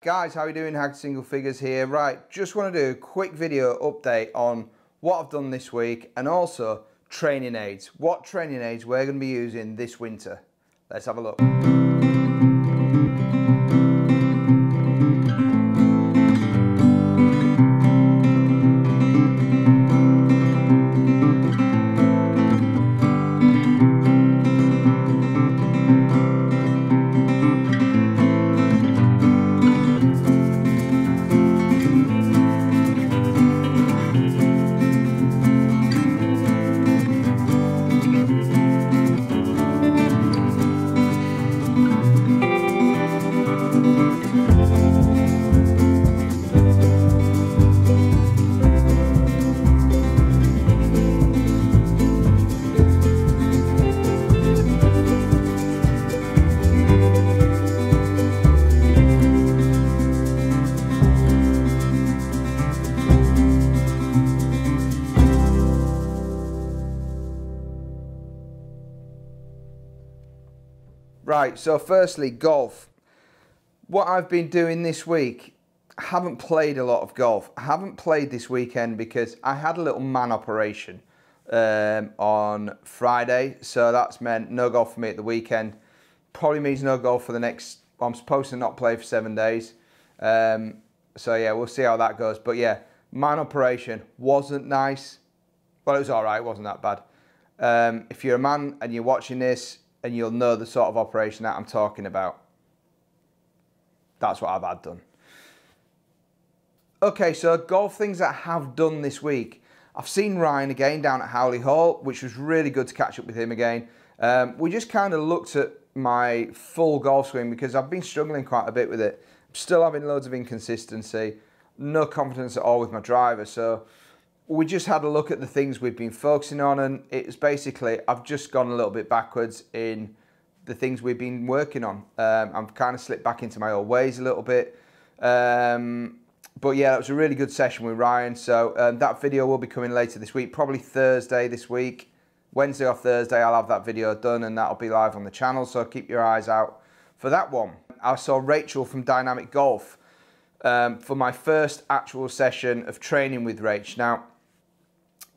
Guys, how are you doing? Haggard Single Figures here. Right, just want to do a quick video update on what I've done this week and also training aids. What training aids we're going to be using this winter. Let's have a look. Right, so firstly, golf. What I've been doing this week, I haven't played a lot of golf. I haven't played this weekend because I had a little man operation on Friday, so that's meant no golf for me at the weekend. Probably means no golf for the next, I'm supposed to not play for 7 days. So yeah, we'll see how that goes. But yeah, man operation wasn't nice. Well, it was all right, it wasn't that bad. If you're a man and you're watching this, and you'll know the sort of operation that I'm talking about. That's what I've had done. Okay, so golf things that I have done this week. I've seen Ryan again down at Howley Hall, which was really good to catch up with him again. We just kind of looked at my full golf swing because I've been struggling quite a bit with it. I'm still having loads of inconsistency, no confidence at all with my driver. So we just had a look at the things we've been focusing on, and it's basically, I've just gone a little bit backwards in the things we've been working on. I've kind of slipped back into my old ways a little bit. But yeah, that was a really good session with Ryan. So that video will be coming later this week, probably Thursday this week. Wednesday or Thursday, I'll have that video done and that'll be live on the channel. So keep your eyes out for that one. I saw Rachel from Dynamic Golf for my first actual session of training with Rach. Now,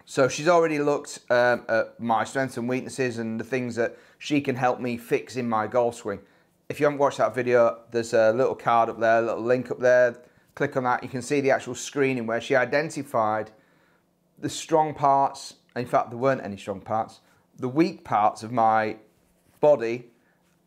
so she's already looked at my strengths and weaknesses and the things that she can help me fix in my golf swing. If you haven't watched that video, there's a little card up there, a little link up there. Click on that, you can see the actual screening where she identified the strong parts. In fact, there weren't any strong parts. The weak parts of my body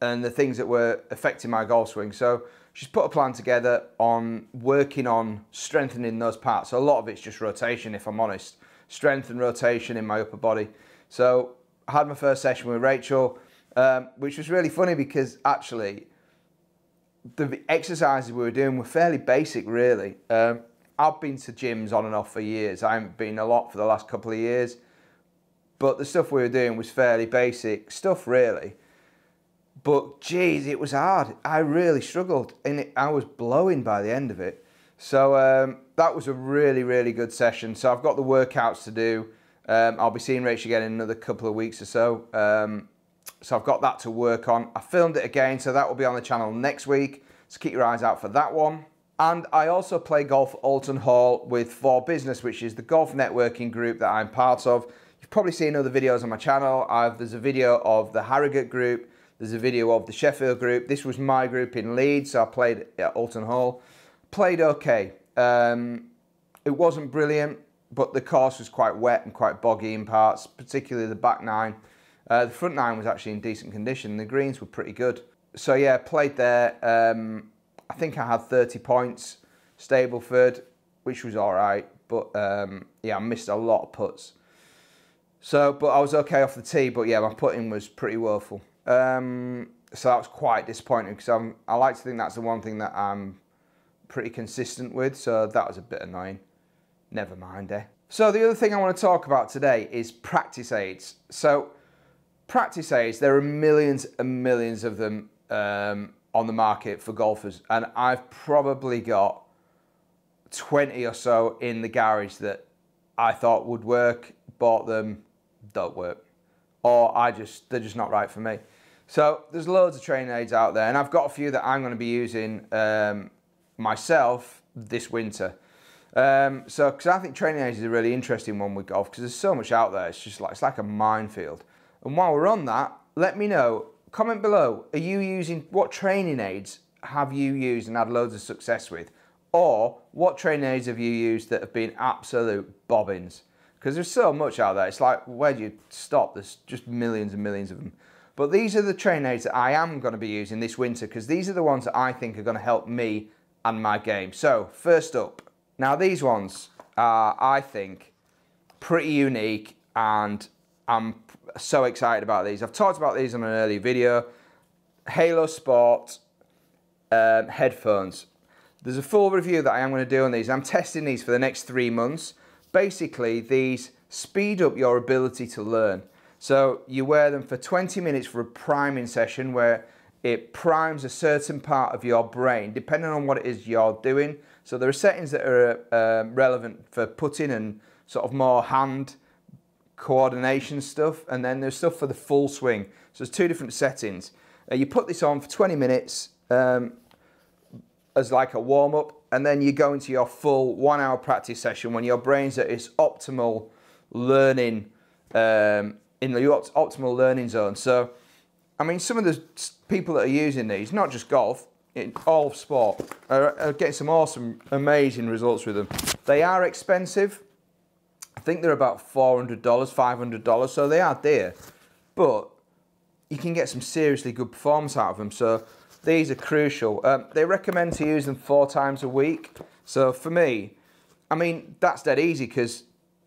and the things that were affecting my golf swing. So she's put a plan together on working on strengthening those parts. So a lot of it's just rotation, if I'm honest. Strength and rotation in my upper body. So I had my first session with Rachel, which was really funny because actually the exercises we were doing were fairly basic, really. I've been to gyms on and off for years. I haven't been a lot for the last couple of years, but the stuff we were doing was fairly basic stuff, really. But geez, it was hard. I really struggled, and I was blowing by the end of it. So that was a really, really good session. So I've got the workouts to do. I'll be seeing Rach again in another couple of weeks or so. So I've got that to work on. I filmed it again, so that will be on the channel next week. So keep your eyes out for that one. And I also play golf at Alton Hall with For Business, which is the golf networking group that I'm part of. You've probably seen other videos on my channel. There's a video of the Harrogate group. There's a video of the Sheffield group. This was my group in Leeds, so I played at Alton Hall. Played okay. It wasn't brilliant, but the course was quite wet and quite boggy in parts, particularly the back nine. The front nine was actually in decent condition. The greens were pretty good. So yeah, played there. I think I had 30 points, Stableford, which was all right. But yeah, I missed a lot of putts. So, but I was okay off the tee. But yeah, my putting was pretty woeful. So that was quite disappointing because I like to think that's the one thing that I'm pretty consistent with, so that was a bit annoying. Never mind, eh? So the other thing I want to talk about today is practice aids. So practice aids, there are millions and millions of them on the market for golfers, and I've probably got 20 or so in the garage that I thought would work, bought them, don't work, or they're just not right for me. So there's loads of training aids out there, and I've got a few that I'm going to be using myself this winter. Because I think training aids is a really interesting one with golf, because there's so much out there. It's just like, it's like a minefield. And while we're on that, let me know, comment below, are you using, what training aids have you used and had loads of success with? Or what training aids have you used that have been absolute bobbins? Because there's so much out there. It's like, where do you stop? There's just millions and millions of them. But these are the training aids that I am going to be using this winter, because these are the ones that I think are going to help me and my game. So first up, now these ones are, I think, pretty unique, and I'm so excited about these. I've talked about these on an earlier video. Halo Sport headphones. There's a full review that I am going to do on these. I'm testing these for the next 3 months. Basically, these speed up your ability to learn. So you wear them for 20 minutes for a priming session where it primes a certain part of your brain, depending on what it is you're doing. So there are settings that are relevant for putting and sort of more hand coordination stuff, and then there's stuff for the full swing. So there's 2 different settings. You put this on for 20 minutes as like a warm-up, and then you go into your full 1 hour practice session when your brain's at its optimal learning, in the optimal learning zone. So, I mean, some of the people that are using these, not just golf, in all of sport, are getting some awesome, amazing results with them. They are expensive. I think they're about $400, $500, so they are dear, but you can get some seriously good performance out of them. So these are crucial. They recommend to use them 4 times a week. So for me, I mean, that's dead easy, because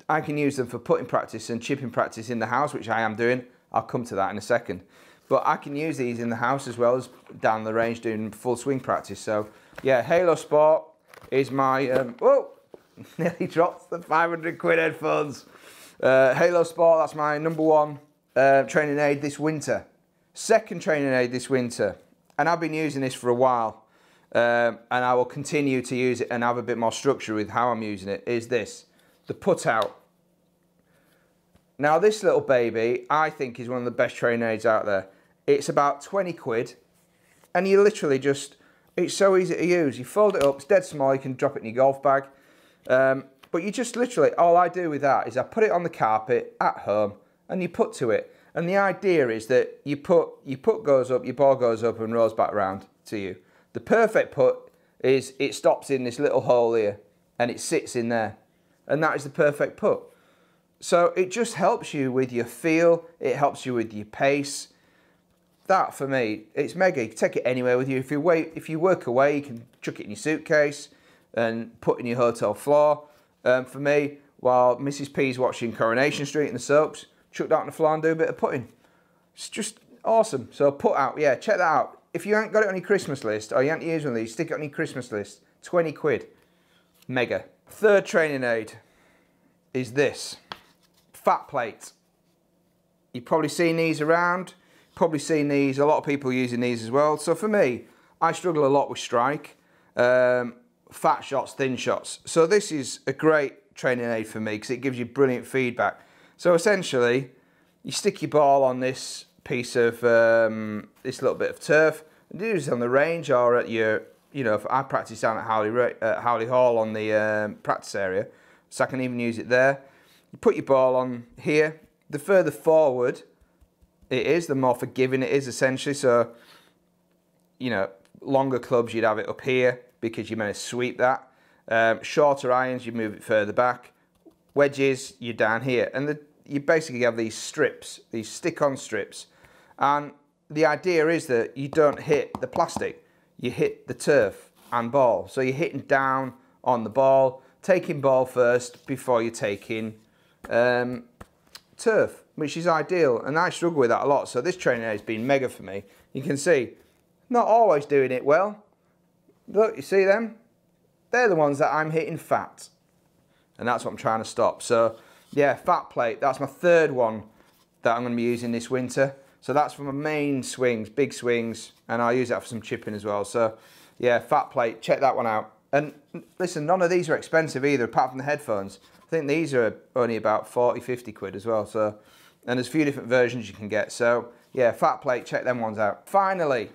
I can use them for putting practice and chipping practice in the house, which I am doing. I'll come to that in a second. But I can use these in the house as well as down the range doing full swing practice. So yeah, Halo Sport is my, whoa, nearly dropped the 500 quid headphones. Halo Sport, that's my #1 training aid this winter. Second training aid this winter, and I've been using this for a while, and I will continue to use it and have a bit more structure with how I'm using it, is this, the Put Out. Now this little baby, I think, is one of the best training aids out there. It's about 20 quid, and you literally just, it's so easy to use. You fold it up, it's dead small, you can drop it in your golf bag. But you just literally, all I do with that is I put it on the carpet at home and you put to it. And the idea is that your putt goes up, your ball goes up and rolls back around to you. The perfect putt is it stops in this little hole here and it sits in there. And that is the perfect putt. So it just helps you with your feel, it helps you with your pace. That for me, it's mega. You can take it anywhere with you. If you work away, you can chuck it in your suitcase and put in your hotel floor. For me, while Mrs. P's watching Coronation Street in the soaps, chuck that on the floor and do a bit of putting. It's just awesome. So Put Out, yeah, check that out. If you ain't got it on your Christmas list, or you ain't used one of these, stick it on your Christmas list. 20 quid. Mega. Third training aid is this. Fat plate. You've probably seen these around. Probably seen these, a lot of people using these as well. So for me, I struggle a lot with strike. Fat shots, thin shots. So this is a great training aid for me because it gives you brilliant feedback. So essentially, you stick your ball on this piece of, this little bit of turf, and do this on the range or at your, you know, if I practice down at Howley Hall on the practice area, so I can even use it there. You put your ball on here. The further forward it is, the more forgiving it is essentially. So, you know, longer clubs, you'd have it up here because you're meant to sweep that. Shorter irons, you move it further back. Wedges, you're down here. And you basically have these strips, these stick-on strips. And the idea is that you don't hit the plastic, you hit the turf and ball. So you're hitting down on the ball, taking ball first before you're taking turf, which is ideal. And I struggle with that a lot. So this training has been mega for me. You can see, not always doing it well. Look, you see them? They're the ones that I'm hitting fat. And that's what I'm trying to stop. So yeah, fat plate, that's my third one that I'm going to be using this winter. So that's for my main swings, big swings, and I'll use that for some chipping as well. So yeah, fat plate, check that one out. And listen, none of these are expensive either, apart from the headphones. I think these are only about 40, 50 quid as well. So, and there's a few different versions you can get. So yeah, fat plate, check them ones out. Finally,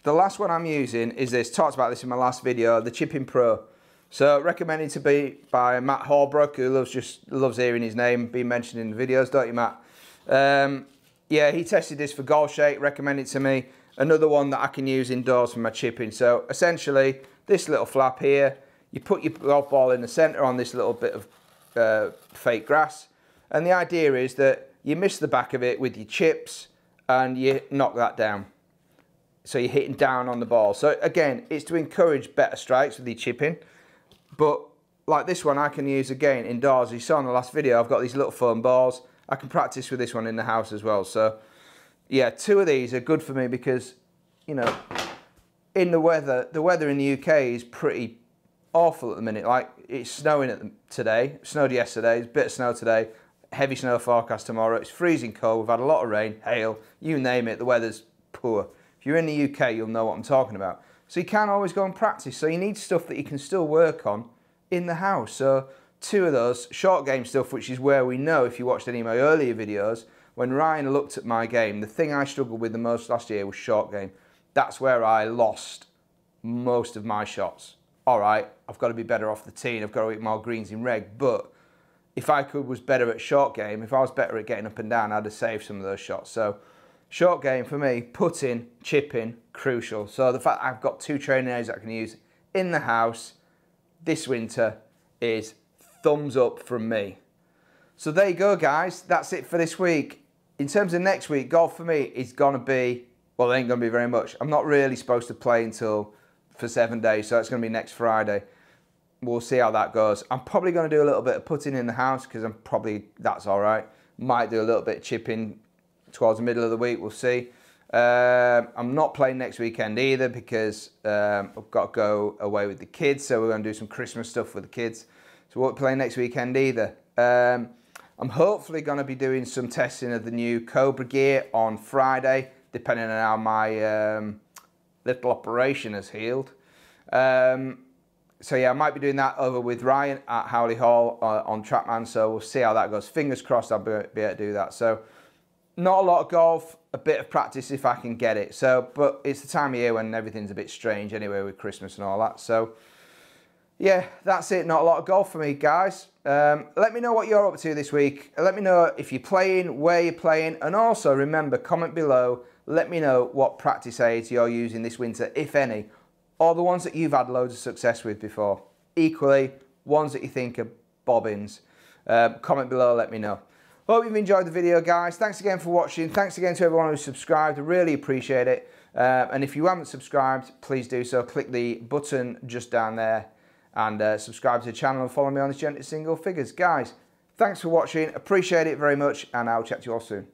the last one I'm using is this. Talked about this in my last video, the Chipping Pro. So recommended to be by Matt Holbrook, who loves hearing his name being mentioned in the videos, don't you, Matt? Yeah, he tested this for golf shake, recommended to me. Another one that I can use indoors for my chipping. So essentially, this little flap here, you put your golf ball in the centre on this little bit of fake grass. And the idea is that you miss the back of it with your chips and you knock that down. So you're hitting down on the ball. So again, it's to encourage better strikes with your chipping. But like this one, I can use again indoors. You saw in the last video, I've got these little foam balls. I can practice with this one in the house as well. So yeah, 2 of these are good for me because, you know, in the weather in the UK is pretty awful at the minute. Like, it's snowing today. It snowed yesterday. There's a bit of snow today. Heavy snow forecast tomorrow. It's freezing cold. We've had a lot of rain, hail, you name it. The weather's poor. If you're in the UK, you'll know what I'm talking about. So you can't always go and practice. So you need stuff that you can still work on in the house. So 2 of those, short game stuff, which is where we know, if you watched any of my earlier videos, when Ryan looked at my game, the thing I struggled with the most last year was short game. That's where I lost most of my shots. All right, I've got to be better off the tee, I've got to hit more greens in reg, but if I was better at short game, if I was better at getting up and down, I'd have saved some of those shots. So short game for me, putting, chipping, crucial. So the fact I've got 2 training areas that I can use in the house this winter is thumbs up from me. So there you go, guys. That's it for this week. In terms of next week, golf for me is going to be, well, it ain't going to be very much. I'm not really supposed to play for 7 days, so it's going to be next Friday. We'll see how that goes. I'm probably going to do a little bit of putting in the house because that's all right. Might do a little bit of chipping towards the middle of the week, we'll see. I'm not playing next weekend either because I've got to go away with the kids, so we're going to do some Christmas stuff with the kids. So we won't play next weekend either. I'm hopefully going to be doing some testing of the new Cobra gear on Friday, depending on how my little operation has healed. So yeah, I might be doing that over with Ryan at Howley Hall on Trackman, so we'll see how that goes. Fingers crossed I'll be able to do that. So not a lot of golf, a bit of practice if I can get it. So, but it's the time of year when everything's a bit strange anyway with Christmas and all that. So yeah, that's it. Not a lot of golf for me, guys. Let me know what you're up to this week. Let me know if you're playing, where you're playing, and also remember, comment below. Let me know what practice aids you're using this winter, if any, or the ones that you've had loads of success with before. Equally, ones that you think are bobbins. Comment below, let me know. Hope you've enjoyed the video, guys. Thanks again for watching. Thanks again to everyone who subscribed. I really appreciate it. And if you haven't subscribed, please do so. Click the button just down there and subscribe to the channel and follow me on this journey to single figures. Guys, thanks for watching. Appreciate it very much, and I'll chat to you all soon.